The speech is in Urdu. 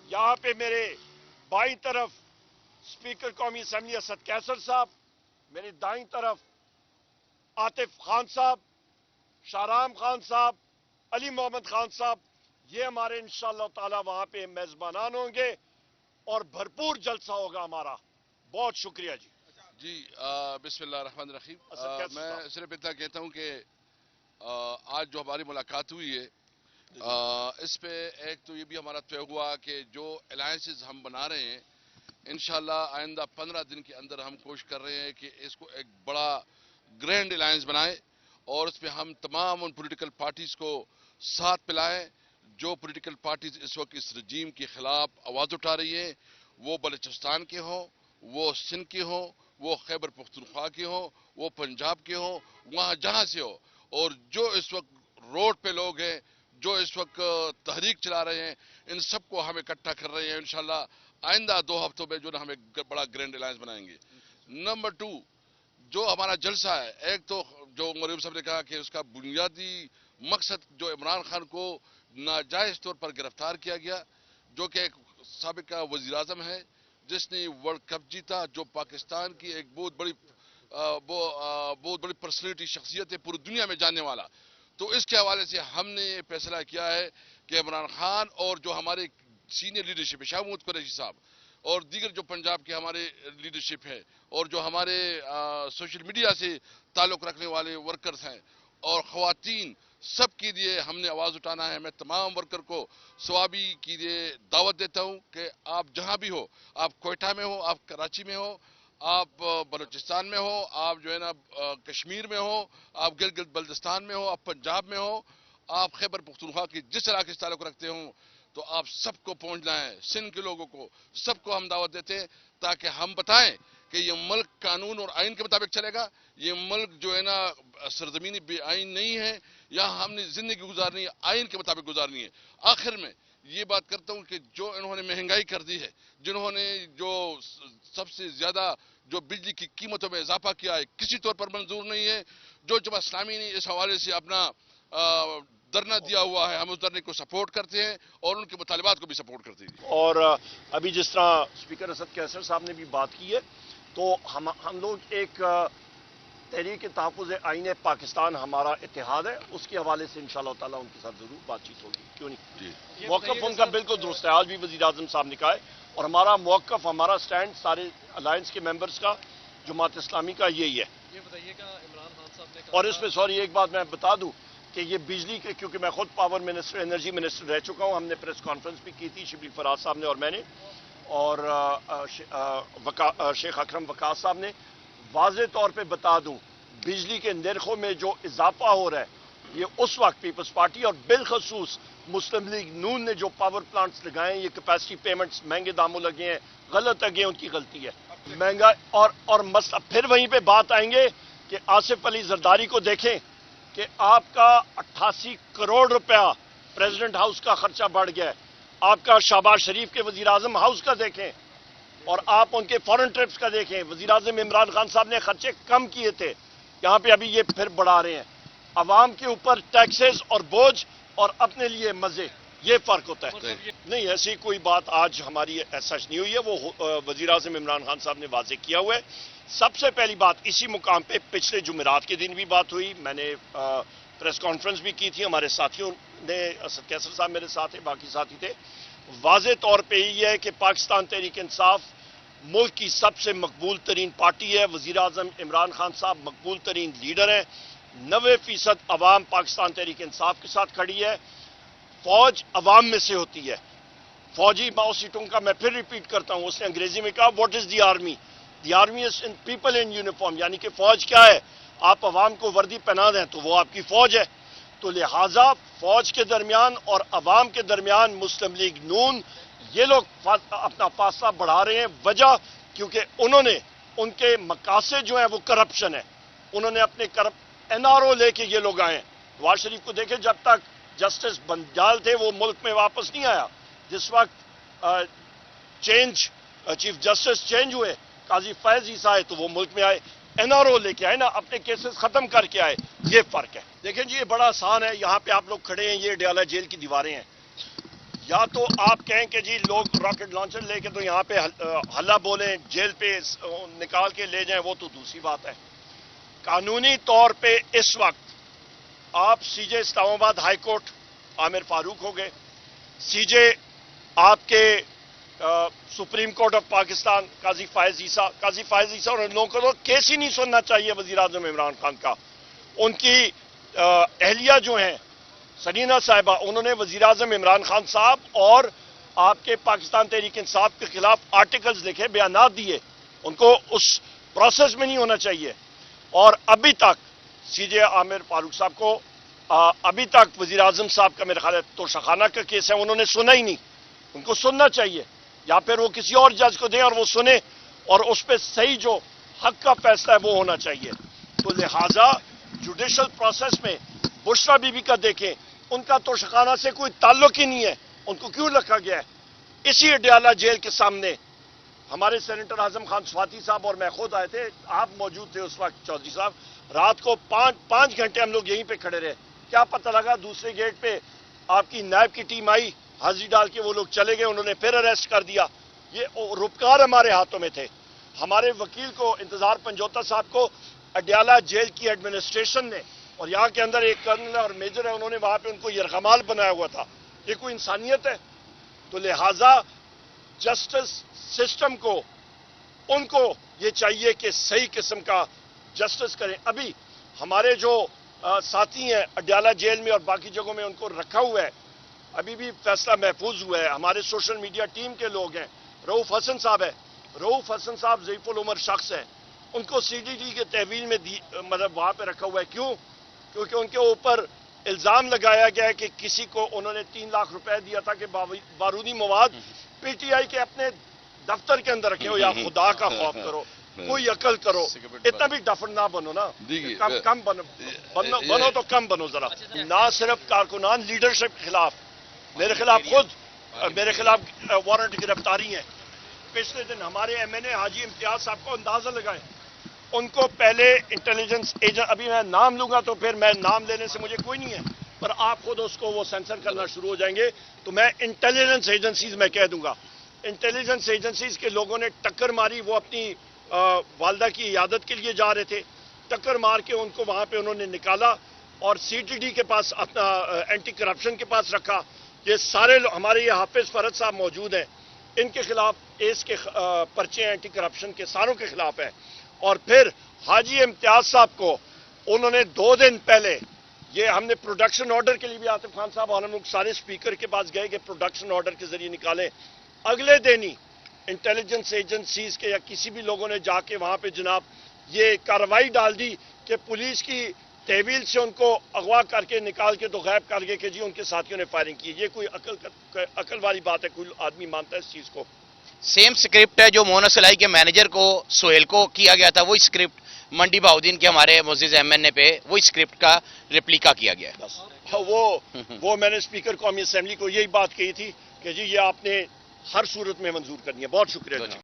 یہاں پہ میرے بائیں طرف اسپیکر قومی اسمبلی اسد کیسر صاحب، میری دائیں طرف عاطف خان صاحب، شاہرام خان صاحب، علی محمد خان صاحب، یہ ہمارے انشاءاللہ تعالی وہاں پہ میزبانان ہوں گے اور بھرپور جلسہ ہوگا ہمارا. بہت شکریہ جی. جی بسم اللہ الرحمن الرحیم. میں صرف اتنا کہتا ہوں کہ آج جو ہماری ملاقات ہوئی ہے اس پہ ایک تو یہ بھی ہمارا طے ہوا کہ جو الائنسز ہم بنا رہے ہیں انشاءاللہ آئندہ 15 دن کے اندر ہم کوشش کر رہے ہیں کہ اس کو ایک بڑا گرینڈ الائنس بنائیں اور اس پہ ہم تمام ان پولیٹیکل پارٹیز کو ساتھ پلائیں جو پولیٹیکل پارٹیز اس وقت اس رجیم کے خلاف آواز اٹھا رہی ہیں، وہ بلوچستان کے ہوں، وہ سندھ کے ہوں، وہ خیبر پختونخوا کے ہوں، وہ پنجاب کے ہوں، وہاں جہاں سے ہو، اور جو اس وقت روڈ پہ لوگ ہیں، جو اس وقت تحریک چلا رہے ہیں، ان سب کو ہم اکٹھا کر رہے ہیں. انشاءاللہ آئندہ 2 ہفتوں میں جو ہم ایک بڑا گرینڈ الائنس بنائیں گے. نمبر 2، جو ہمارا جلسہ ہے، ایک تو جو مریم صاحب نے کہا کہ اس کا بنیادی مقصد جو عمران خان کو ناجائز طور پر گرفتار کیا گیا، جو کہ ایک سابق وزیراعظم ہے جس نے ورلڈ کپ جیتا، جو پاکستان کی ایک بہت بڑی پرسنالٹی، شخصیت ہے پوری دنیا میں جاننے والا. تو اس کے حوالے سے ہم نے یہ فیصلہ کیا ہے کہ عمران خان اور جو ہمارے سینئر لیڈرشپ ہے، شاہ محمود قریشی صاحب اور دیگر جو پنجاب کے ہمارے لیڈرشپ ہے اور جو ہمارے سوشل میڈیا سے تعلق رکھنے والے ورکرز ہیں اور خواتین، سب کے لیے ہم نے آواز اٹھانا ہے. میں تمام ورکر کو ثوابی کے لیے دعوت دیتا ہوں کہ آپ جہاں بھی ہو، آپ کوئٹہ میں ہو، آپ کراچی میں ہو، آپ بلوچستان میں ہو، آپ جو ہے نا کشمیر میں ہو، آپ گلگت بلتستان میں ہو، آپ پنجاب میں ہو، آپ خیبر پختونخوا کی جس علاقے سے تعلق رکھتے ہوں، تو آپ سب کو پہنچنا ہے. سندھ کے لوگوں کو سب کو ہم دعوت دیتے ہیں تاکہ ہم بتائیں کہ یہ ملک قانون اور آئین کے مطابق چلے گا. یہ ملک جو ہے نا سرزمینی بے آئین نہیں ہے. یہاں ہم نے زندگی گزارنی ہے، آئین کے مطابق گزارنی ہے. آخر میں یہ بات کرتا ہوں کہ جو انہوں نے مہنگائی کر دی ہے، جنہوں نے جو سب سے زیادہ جو بجلی کی قیمتوں میں اضافہ کیا ہے، کسی طور پر منظور نہیں ہے. جو جماعت اسلامی نے اس حوالے سے اپنا دھرنا دیا ہوا ہے، ہم اس دھرنے کو سپورٹ کرتے ہیں اور ان کے مطالبات کو بھی سپورٹ کرتے ہیں. اور ابھی جس طرح اسپیکر اسد کیسر صاحب نے بھی بات کی ہے، تو ہم لوگ ایک تحریک تحفظ آئین پاکستان ہمارا اتحاد ہے، اس کے حوالے سے انشاءاللہ تعالیٰ ان کے ساتھ ضرور بات چیت ہوگی. کیوں نہیں؟ موقف ان کا بالکل درست ہے. آج بھی وزیر اعظم صاحب نے کہا ہے اور ہمارا موقف، ہمارا سٹینڈ سارے الائنس کے ممبرز کا، جماعت اسلامی کا یہی ہے. یہ بتائیے کہ عمران خان صاحب نے اور اس میں سوری ایک بات میں بتا دوں کہ یہ بجلی کے، کیونکہ میں خود پاور منسٹر، انرجی منسٹر رہ چکا ہوں، ہم نے پریس کانفرنس بھی کی تھی شبلی فراز صاحب نے اور میں نے، اور شیخ اکرم وقاص صاحب نے. واضح طور پہ بتا دوں، بجلی کے نرخوں میں جو اضافہ ہو رہا ہے، یہ اس وقت پیپلز پارٹی اور بالخصوص مسلم لیگ نون نے جو پاور پلانٹس لگائے ہیں، یہ کیپیسٹی پیمنٹس مہنگے داموں لگے ہیں، غلط لگے ہیں، ان کی غلطی ہے. مہنگا اور مسئلہ پھر وہیں پہ بات آئیں گے کہ آصف علی زرداری کو دیکھیں کہ آپ کا 88 کروڑ روپیہ پریزیڈنٹ ہاؤس کا خرچہ بڑھ گیا ہے. آپ کا شہباز شریف کے وزیر اعظم ہاؤس کا دیکھیں اور آپ ان کے فورن ٹرپس کا دیکھیں. وزیر اعظم عمران خان صاحب نے خرچے کم کیے تھے، یہاں پہ ابھی یہ پھر بڑھا رہے ہیں. عوام کے اوپر ٹیکسز اور بوجھ اور اپنے لیے مزے، یہ فرق ہوتا ہے. نہیں، ایسی کوئی بات آج ہماری ایسا نہیں ہوئی ہے. وہ وزیر اعظم عمران خان صاحب نے واضح کیا ہوا ہے. سب سے پہلی بات، اسی مقام پہ پچھلے جمعرات کے دن بھی بات ہوئی، میں نے پریس کانفرنس بھی کی تھی، ہمارے ساتھیوں نے، اسد کیسر صاحب میرے ساتھ ہیں، باقی ساتھی تھے. واضح طور پہ یہ ہے کہ پاکستان تحریک انصاف ملک کی سب سے مقبول ترین پارٹی ہے. وزیر اعظم عمران خان صاحب مقبول ترین لیڈر ہیں. 90% عوام پاکستان تحریک انصاف کے ساتھ کھڑی ہے. فوج عوام میں سے ہوتی ہے. فوجی ماؤ سیٹوں کا میں پھر ریپیٹ کرتا ہوں، اس نے انگریزی میں کہا what is the army? The army is in people in uniform, یعنی کہ فوج کیا ہے؟ آپ عوام کو وردی پہنا دیں تو وہ آپ کی فوج ہے. تو لہٰذا فوج کے درمیان اور عوام کے درمیان مسلم لیگ نون یہ لوگ اپنا فاصلہ بڑھا رہے ہیں. وجہ کیونکہ انہوں نے، ان کے مقاصد جو ہیں وہ کرپشن ہے. انہوں نے اپنے این آر او لے کے یہ لوگ آئے ہیں. نواز شریف کو دیکھیں، جب تک جسٹس بنجال تھے وہ ملک میں واپس نہیں آیا. جس وقت چیف جسٹس چینج ہوئے، قاضی فیض عیسیٰ آئے تو وہ ملک میں آئے، این آر او لے کے آئے نا، اپنے کیسز ختم کر کے آئے. یہ فرق ہے. دیکھیں جی، یہ بڑا آسان ہے. یہاں پہ آپ لوگ کھڑے ہیں، یہ ڈیالہ جیل کی دیواریں ہیں. یا تو آپ کہیں کہ جی لوگ راکٹ لانچر لے کے تو یہاں پہ ہلا بولیں، جیل پہ نکال کے لے جائیں، وہ تو دوسری بات ہے. قانونی طور پہ اس وقت آپ سی جے اسلام آباد ہائی کورٹ عامر فاروق ہو گئے، سی جے آپ کے سپریم کورٹ آف پاکستان قاضی فائز عیسیٰ اور ان لوگوں کو تو کیس ہی نہیں سننا چاہیے وزیر اعظم عمران خان کا. ان کی اہلیہ جو ہیں سنینا صاحبہ، انہوں نے وزیر اعظم عمران خان صاحب اور آپ کے پاکستان تحریک انصاف کے خلاف آرٹیکلز لکھے، بیانات دیے. ان کو اس پروسیس میں نہیں ہونا چاہیے. اور ابھی تک سی جے عامر فاروق صاحب کو ابھی تک وزیر اعظم صاحب کا میرے خیال ہے توشخانہ کا کیس ہے، انہوں نے سنا ہی نہیں. ان کو سننا چاہیے، یا پھر وہ کسی اور جج کو دیں اور وہ سنے اور اس پہ صحیح جو حق کا فیصلہ ہے وہ ہونا چاہیے. تو لہٰذا جوڈیشل پروسیس میں بشرا بی بی کا دیکھیں، ان کا توشخانہ سے کوئی تعلق ہی نہیں ہے، ان کو کیوں رکھا گیا ہے؟ اسی اڈیالہ جیل کے سامنے ہمارے سینیٹر اعظم خان سواتی صاحب اور میں خود آئے تھے، آپ موجود تھے اس وقت چودھری صاحب. رات کو پانچ گھنٹے ہم لوگ یہیں پہ کھڑے رہے. کیا پتہ لگا دوسرے گیٹ پہ آپ کی نیب کی ٹیم آئی، حاضری ڈال کے وہ لوگ چلے گئے، انہوں نے پھر اریسٹ کر دیا. یہ روپکار ہمارے ہاتھوں میں تھے. ہمارے وکیل کو انتظار پنجوتا صاحب کو اڈیالہ جیل کی ایڈمنسٹریشن نے، اور یہاں کے اندر ایک کرنل اور میجر ہے، انہوں نے وہاں پہ ان کو یرغمال بنایا ہوا تھا. یہ کوئی انسانیت ہے؟ تو لہٰذا جسٹس سسٹم کو ان کو یہ چاہیے کہ صحیح قسم کا جسٹس کریں. ابھی ہمارے جو ساتھی ہیں اڈیالہ جیل میں اور باقی جگہوں میں ان کو رکھا ہوا ہے، ابھی بھی فیصلہ محفوظ ہوا ہے. ہمارے سوشل میڈیا ٹیم کے لوگ ہیں، رؤوف حسن صاحب ہے، رؤوف حسن صاحب ضعیف العمر شخص ہیں، ان کو سی ڈی ڈی کے تحویل میں مطلب وہاں پہ رکھا ہوا ہے. کیوں؟ کیونکہ ان کے اوپر الزام لگایا گیا ہے کہ کسی کو انہوں نے 3 لاکھ روپے دیا تھا کہ بارودی مواد پی ٹی آئی کے اپنے دفتر کے اندر رکھے ہو. یا خدا کا خوف کرو، کوئی عقل کرو، اتنا بھی ڈفر نہ بنو نا، کم بنو تو کم بنو ذرا. نہ صرف کارکنان لیڈرشپ کے خلاف، میرے خلاف خود میرے خلاف وارنٹ گرفتاری ہیں. پچھلے دن ہمارے ایم این اے حاجی امتیاز صاحب کو اندازہ لگائیں، ان کو پہلے انٹیلیجنس ایجنٹ، ابھی میں نام لوں گا تو پھر میں نام لینے سے مجھے کوئی نہیں ہے، پر آپ خود اس کو وہ سینسر کرنا شروع ہو جائیں گے تو میں انٹیلیجنس ایجنسیز میں کہہ دوں گا. انٹیلیجنس ایجنسیز کے لوگوں نے ٹکر ماری، وہ اپنی والدہ کی عیادت کے لیے جا رہے تھے، ٹکر مار کے ان کو وہاں پہ انہوں نے نکالا اور سی ٹی ڈی کے پاس اپنا اینٹی کرپشن کے پاس رکھا. یہ سارے ہمارے یہ حافظ فرد صاحب موجود ہیں، ان کے خلاف ایس کے پرچے اینٹی کرپشن کے ساروں کے خلاف ہیں. اور پھر حاجی امتیاز صاحب کو انہوں نے 2 دن پہلے، یہ ہم نے پروڈکشن آرڈر کے لیے بھی عاطف خان صاحب اور ہم لوگ سارے اسپیکر کے پاس گئے کہ پروڈکشن آرڈر کے ذریعے نکالیں. اگلے دن ہی انٹیلیجنس ایجنسیز کے یا کسی بھی لوگوں نے جا کے وہاں پہ جناب یہ کارروائی ڈال دی کہ پولیس کی تحویل سے ان کو اغوا کر کے نکال کے تو غائب کر گئے کہ جی ان کے ساتھیوں نے فائرنگ کی. یہ کوئی عقل والی بات ہے؟ کوئی آدمی مانتا ہے اس چیز کو؟ سیم اسکرپٹ ہے جو مونا سلائی کے مینیجر کو سہیل کو کیا گیا تھا، وہی اسکرپٹ منڈی بہاؤدین کے ہمارے معزز ایم این اے پہ وہی اسکرپٹ کا ریپلیکا کیا گیا ہے. بس وہ میں نے اسپیکر قومی اسمبلی کو یہی بات کہی تھی کہ جی یہ آپ نے ہر صورت میں منظور کرنی ہے. بہت شکریہ.